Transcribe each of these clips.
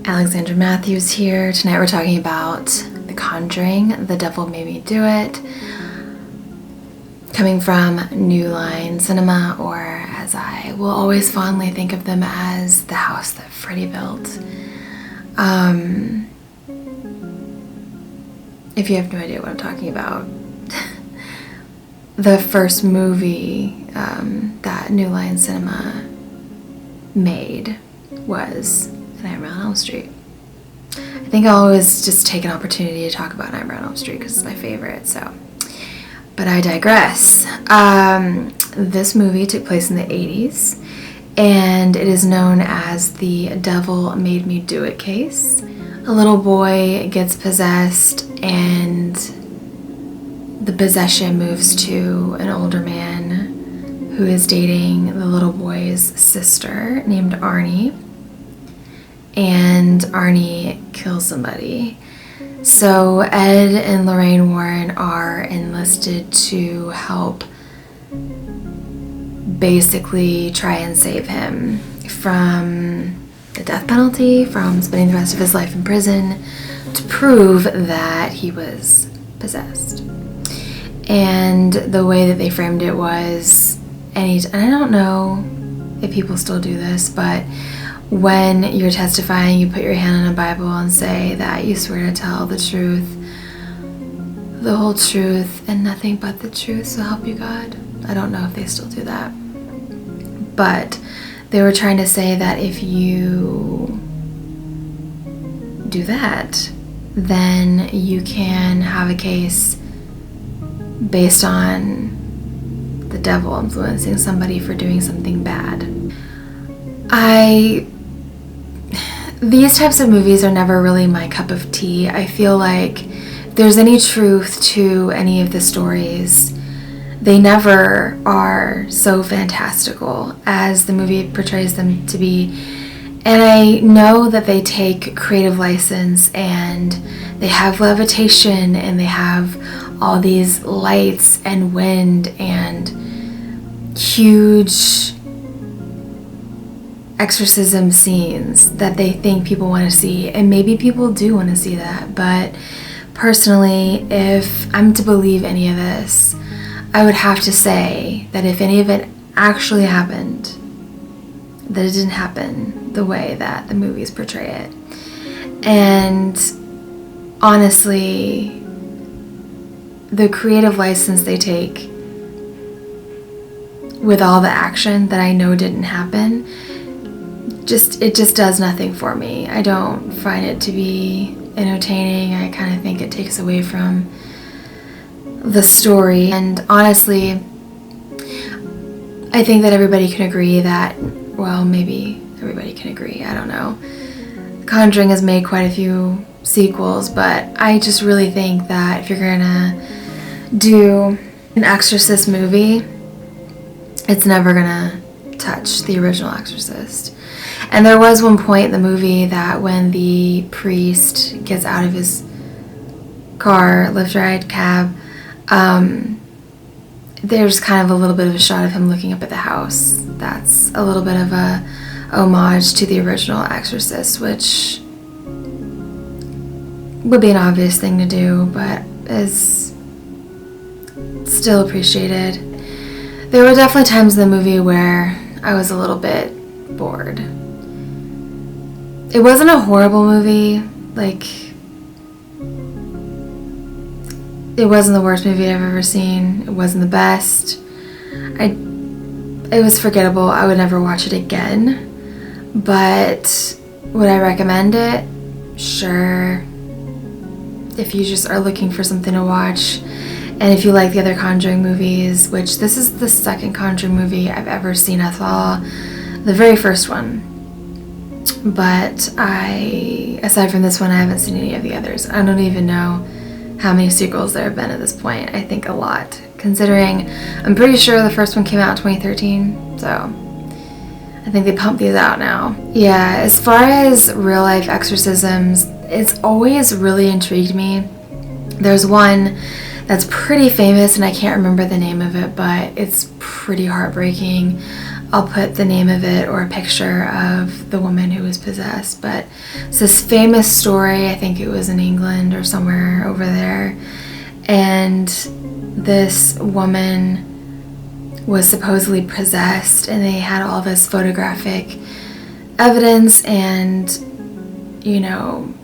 Alexandra Matthews here. Tonight we're talking about The Conjuring, The Devil Made Me Do It, coming from New Line Cinema, or as I will always fondly think of them as the house that Freddy built. If you have no idea what I'm talking about, the first movie that New Line Cinema made was Nightmare on Elm Street. I think I'll always just take an opportunity to talk about Nightmare on Elm Street because it's my favorite, but I digress. This movie took place in the 80s, and it is known as the Devil Made Me Do It case. A little boy gets possessed, and the possession moves to an older man who is dating the little boy's sister named Arnie. And Arnie kills somebody. So Ed and Lorraine Warren are enlisted to help basically try and save him from the death penalty, from spending the rest of his life in prison, to prove that he was possessed. And the way that they framed it was, and I don't know if people still do this, but when you're testifying, you put your hand on a Bible and say that you swear to tell the truth, the whole truth, and nothing but the truth, so help you God. I don't know if they still do that. But they were trying to say that if you do that, then you can have a case based on the devil influencing somebody for doing something bad. These types of movies are never really my cup of tea. I feel like if there's any truth to any of the stories, they never are so fantastical as the movie portrays them to be. And I know that they take creative license and they have levitation and they have all these lights and wind and huge exorcism scenes that they think people want to see, and maybe people do want to see that, but personally, if I'm to believe any of this, I would have to say that if any of it actually happened, that it didn't happen the way that the movies portray it. And honestly, the creative license they take with all the action that I know didn't happen, it just does nothing for me. I don't find it to be entertaining. I kind of think it takes away from the story. And honestly, I think that everybody can agree that, well, maybe everybody can agree, I don't know. Conjuring has made quite a few sequels, but I just really think that if you're gonna do an Exorcist movie, it's never gonna touch the original Exorcist. And there was one point in the movie that when the priest gets out of his car, lift ride, cab, there's kind of a little bit of a shot of him looking up at the house. That's a little bit of a homage to the original Exorcist, which would be an obvious thing to do, but is still appreciated. There were definitely times in the movie where I was a little bit bored. It wasn't a horrible movie, it wasn't the worst movie I've ever seen. It wasn't the best. It was forgettable. I would never watch it again. But would I recommend it? Sure. If you just are looking for something to watch, and if you like the other Conjuring movies, which this is the second Conjuring movie I've ever seen. I saw the very first one, but aside from this one, I haven't seen any of the others. I don't even know how many sequels there have been at this point. I think a lot, considering I'm pretty sure the first one came out in 2013, so I think they pump these out now. Yeah, as far as real life exorcisms, it's always really intrigued me. There's one that's pretty famous, and I can't remember the name of it, but it's pretty heartbreaking. I'll put the name of it or a picture of the woman who was possessed. But it's this famous story, I think it was in England or somewhere over there, and this woman was supposedly possessed, and they had all this photographic evidence, and you know,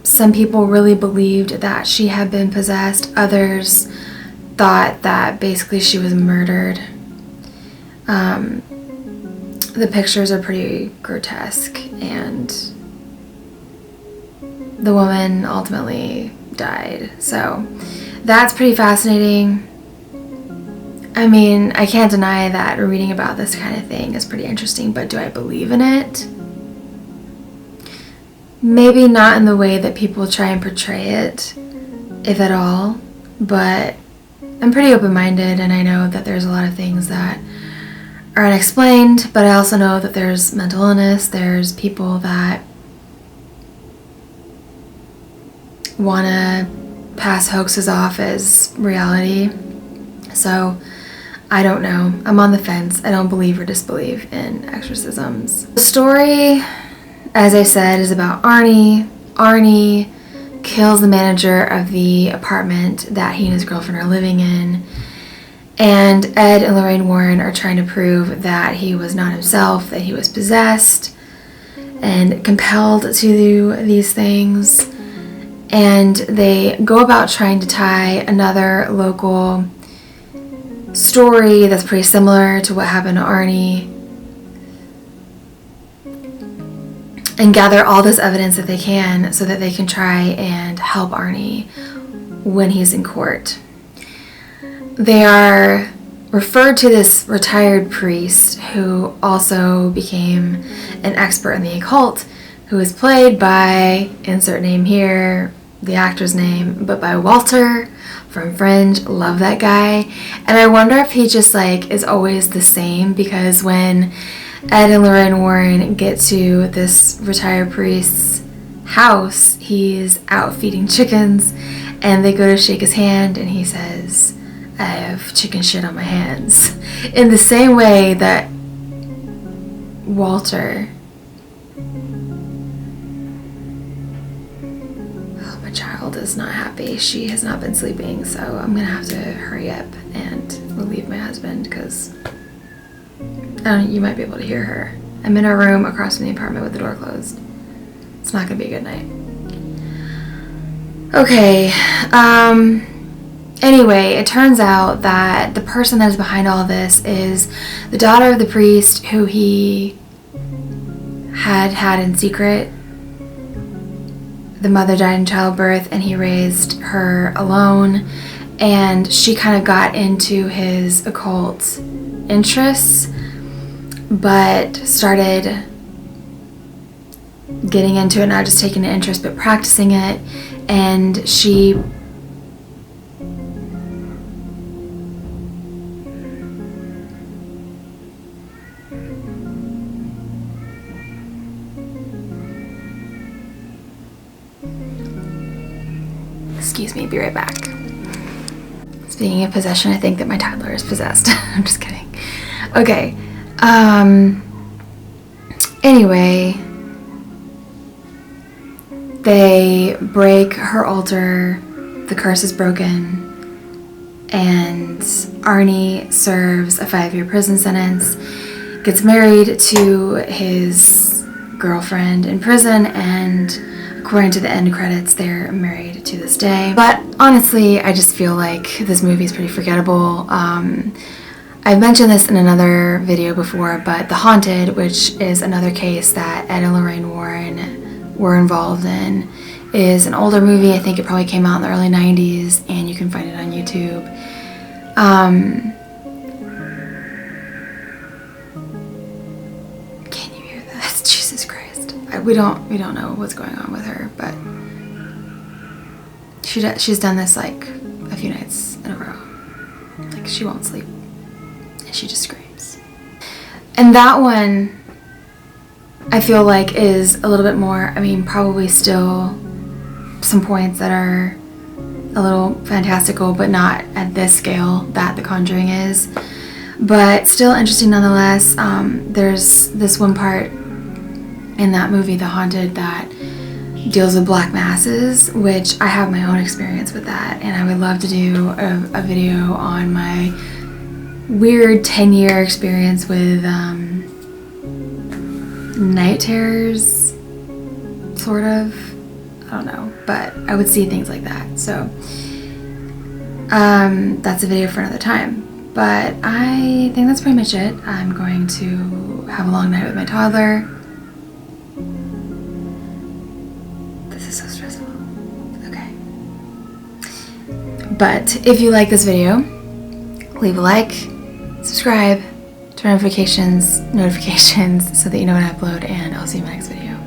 some people really believed that she had been possessed. Others thought that basically she was murdered. The pictures are pretty grotesque, and the woman ultimately died. So that's pretty fascinating. I mean, I can't deny that reading about this kind of thing is pretty interesting, but do I believe in it? Maybe not in the way that people try and portray it, if at all, but I'm pretty open-minded, and I know that there's a lot of things that are unexplained, but I also know that there's mental illness, there's people that want to pass hoaxes off as reality. So I don't know. I'm on the fence. I don't believe or disbelieve in exorcisms. The story, as I said, is about Arnie. Arnie kills the manager of the apartment that he and his girlfriend are living in. And Ed and Lorraine Warren are trying to prove that he was not himself, that he was possessed and compelled to do these things. And they go about trying to tie another local story that's pretty similar to what happened to Arnie and gather all this evidence that they can so that they can try and help Arnie when he's in court. They are referred to this retired priest who also became an expert in the occult, who is played by, insert name here, the actor's name, but by Walter from Fringe. Love that guy. And I wonder if he just like is always the same, because when Ed and Lorraine Warren get to this retired priest's house, he's out feeding chickens, and they go to shake his hand and he says, "I have chicken shit on my hands," in the same way that Walter, my child is not happy. She has not been sleeping, so I'm gonna have to hurry up and relieve my husband, because you might be able to hear her. I'm in our room across from the apartment with the door closed. It's not gonna be a good night. Okay, anyway, it turns out that the person that is behind all this is the daughter of the priest who he had in secret. The mother died in childbirth, and he raised her alone, and she kind of got into his occult interests, but started getting into it, not just taking an interest, but practicing it, and she excuse me, be right back. Speaking of possession, I think that my toddler is possessed. I'm just kidding. Okay. Anyway, they break her altar, the curse is broken, and Arnie serves a 5-year prison sentence, gets married to his girlfriend in prison, and according to the end credits, they're married to this day. But honestly, I just feel like this movie is pretty forgettable. I've mentioned this in another video before, but The Haunted, which is another case that Ed and Lorraine Warren were involved in, is an older movie. I think it probably came out in the early 90s, and you can find it on YouTube. Can you hear that? Jesus Christ. We don't know what's going on with her, but she's done this like a few nights in a row. Like, she won't sleep. She just screams. And that one, I feel like, is a little bit more, I mean, probably still some points that are a little fantastical, but not at this scale that The Conjuring is. but still interesting nonetheless. There's this one part in that movie, The Haunted, that deals with black masses, which I have my own experience with that, and I would love to do a video on my weird 10-year experience with night terrors, sort of. I don't know, but I would see things like that. So that's a video for another time. But I think that's pretty much it. I'm going to have a long night with my toddler. This is so stressful. Okay. But if you like this video, leave a like, subscribe, turn on notifications so that you know when I upload, and I'll see you in my next video.